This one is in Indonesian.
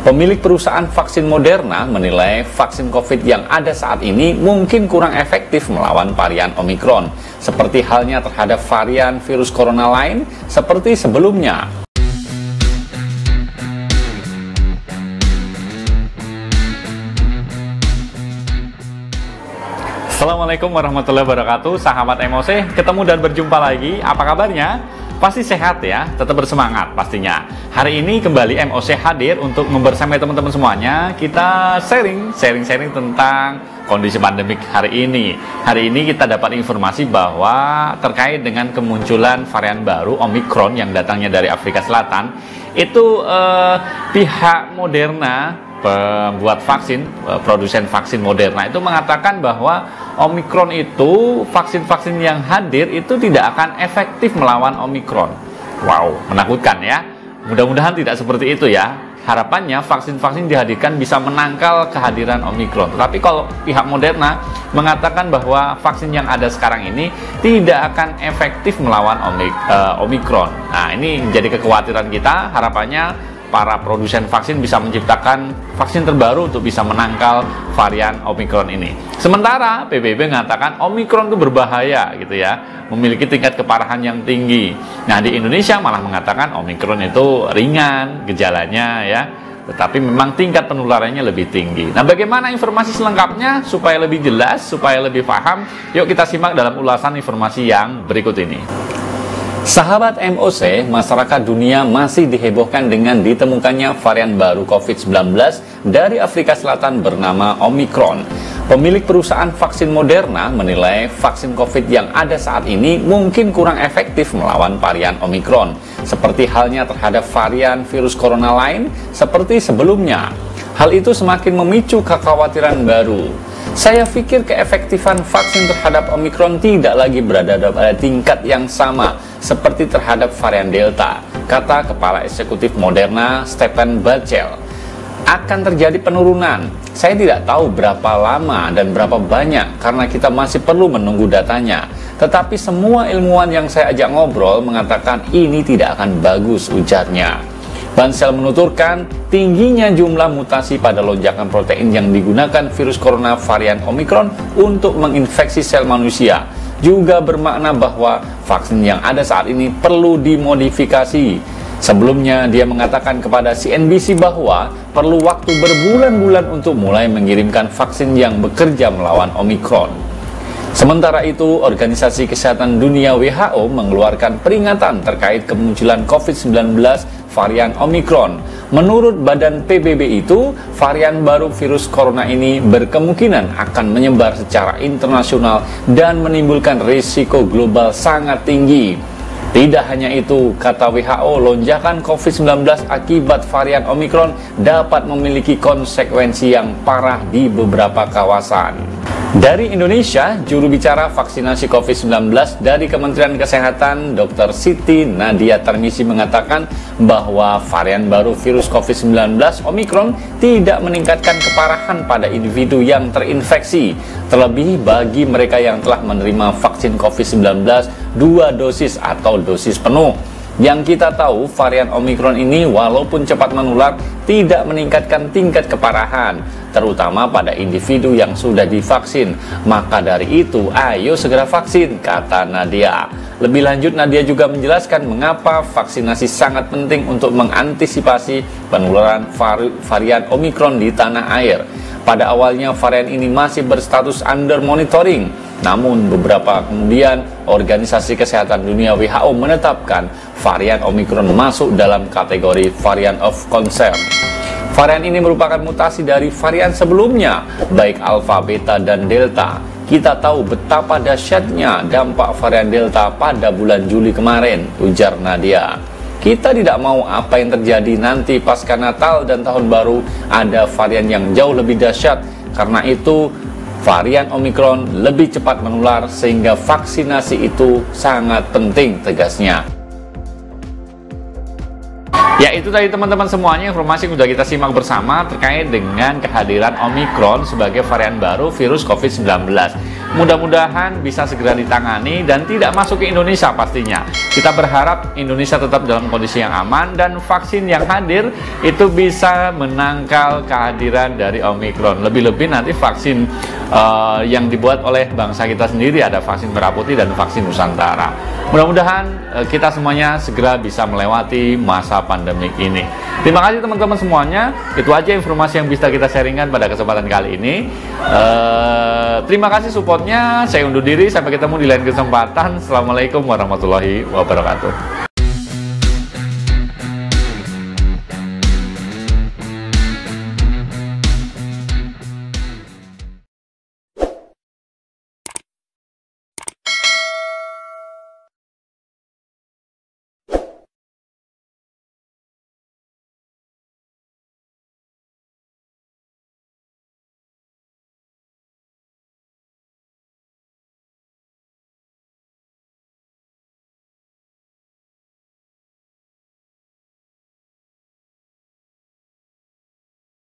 Pemilik perusahaan vaksin Moderna menilai vaksin COVID yang ada saat ini mungkin kurang efektif melawan varian Omikron, seperti halnya terhadap varian virus corona lain seperti sebelumnya. Assalamualaikum warahmatullahi wabarakatuh, sahabat MOC, ketemu dan berjumpa lagi. Apa kabarnya? Pasti sehat ya, tetap bersemangat pastinya. Hari ini kembali MOC hadir untuk membersamai teman-teman semuanya. Kita sharing tentang kondisi pandemik hari ini. Hari ini kita dapat informasi bahwa terkait dengan kemunculan varian baru Omikron yang datangnya dari Afrika Selatan, itu pihak Moderna, pembuat vaksin, produsen vaksin Moderna itu mengatakan bahwa Omikron itu, vaksin-vaksin yang hadir itu tidak akan efektif melawan Omikron. Wow, menakutkan ya. Mudah-mudahan tidak seperti itu ya. Harapannya vaksin-vaksin dihadirkan bisa menangkal kehadiran Omikron. Tapi kalau pihak Moderna mengatakan bahwa vaksin yang ada sekarang ini tidak akan efektif melawan Omikron. Nah, ini menjadi kekhawatiran kita. Harapannya para produsen vaksin bisa menciptakan vaksin terbaru untuk bisa menangkal varian Omikron ini. Sementara PBB mengatakan Omikron itu berbahaya gitu ya, memiliki tingkat keparahan yang tinggi. Nah, di Indonesia malah mengatakan Omikron itu ringan gejalanya ya, tetapi memang tingkat penularannya lebih tinggi. Nah, bagaimana informasi selengkapnya supaya lebih jelas, supaya lebih paham? Yuk kita simak dalam ulasan informasi yang berikut ini. Sahabat MOC, masyarakat dunia masih dihebohkan dengan ditemukannya varian baru COVID-19 dari Afrika Selatan bernama Omikron. Pemilik perusahaan vaksin Moderna menilai vaksin COVID yang ada saat ini mungkin kurang efektif melawan varian Omikron, seperti halnya terhadap varian virus corona lain seperti sebelumnya. Hal itu semakin memicu kekhawatiran baru. Saya pikir keefektifan vaksin terhadap Omikron tidak lagi berada pada tingkat yang sama seperti terhadap varian Delta, kata Kepala Eksekutif Moderna, Stephen Bacel. Akan terjadi penurunan. Saya tidak tahu berapa lama dan berapa banyak karena kita masih perlu menunggu datanya. Tetapi semua ilmuwan yang saya ajak ngobrol mengatakan ini tidak akan bagus, ujarnya. Bansel menuturkan tingginya jumlah mutasi pada lonjakan protein yang digunakan virus corona varian Omikron untuk menginfeksi sel manusia juga bermakna bahwa vaksin yang ada saat ini perlu dimodifikasi. Sebelumnya dia mengatakan kepada CNBC bahwa perlu waktu berbulan-bulan untuk mulai mengirimkan vaksin yang bekerja melawan Omikron. Sementara itu, Organisasi Kesehatan Dunia WHO mengeluarkan peringatan terkait kemunculan COVID-19 varian Omikron. Menurut Badan PBB itu, varian baru virus corona ini berkemungkinan akan menyebar secara internasional dan menimbulkan risiko global sangat tinggi. Tidak hanya itu, kata WHO, lonjakan COVID-19 akibat varian Omikron dapat memiliki konsekuensi yang parah di beberapa kawasan. Dari Indonesia, juru bicara vaksinasi COVID-19 dari Kementerian Kesehatan, Dr. Siti Nadia Tarmizi mengatakan bahwa varian baru virus COVID-19 Omikron tidak meningkatkan keparahan pada individu yang terinfeksi, terlebih bagi mereka yang telah menerima vaksin COVID-19 2 dosis atau dosis penuh. Yang kita tahu, varian Omikron ini walaupun cepat menular, tidak meningkatkan tingkat keparahan, terutama pada individu yang sudah divaksin. Maka dari itu, ayo segera vaksin, kata Nadia. Lebih lanjut, Nadia juga menjelaskan mengapa vaksinasi sangat penting untuk mengantisipasi penularan varian Omikron di tanah air. Pada awalnya, varian ini masih berstatus under monitoring. Namun beberapa kemudian Organisasi Kesehatan Dunia WHO menetapkan varian Omikron masuk dalam kategori varian of concern. Varian ini merupakan mutasi dari varian sebelumnya, baik Alpha, Beta, dan Delta. Kita tahu betapa dahsyatnya dampak varian Delta pada bulan Juli kemarin, ujar Nadia. Kita tidak mau apa yang terjadi nanti pasca Natal dan Tahun Baru ada varian yang jauh lebih dahsyat. Karena itu varian Omikron lebih cepat menular sehingga vaksinasi itu sangat penting, tegasnya. Ya, itu tadi teman-teman semuanya informasi yang sudah kita simak bersama terkait dengan kehadiran Omicron sebagai varian baru virus COVID-19. Mudah-mudahan bisa segera ditangani dan tidak masuk ke Indonesia pastinya. Kita berharap Indonesia tetap dalam kondisi yang aman dan vaksin yang hadir itu bisa menangkal kehadiran dari Omicron. Lebih-lebih nanti vaksin yang dibuat oleh bangsa kita sendiri, ada vaksin Merah Putih dan vaksin Nusantara. Mudah-mudahan kita semuanya segera bisa melewati masa pandemik ini. Terima kasih teman-teman semuanya. Itu aja informasi yang bisa kita sharingkan pada kesempatan kali ini. Terima kasih supportnya. Saya undur diri. Sampai ketemu di lain kesempatan. Assalamualaikum warahmatullahi wabarakatuh.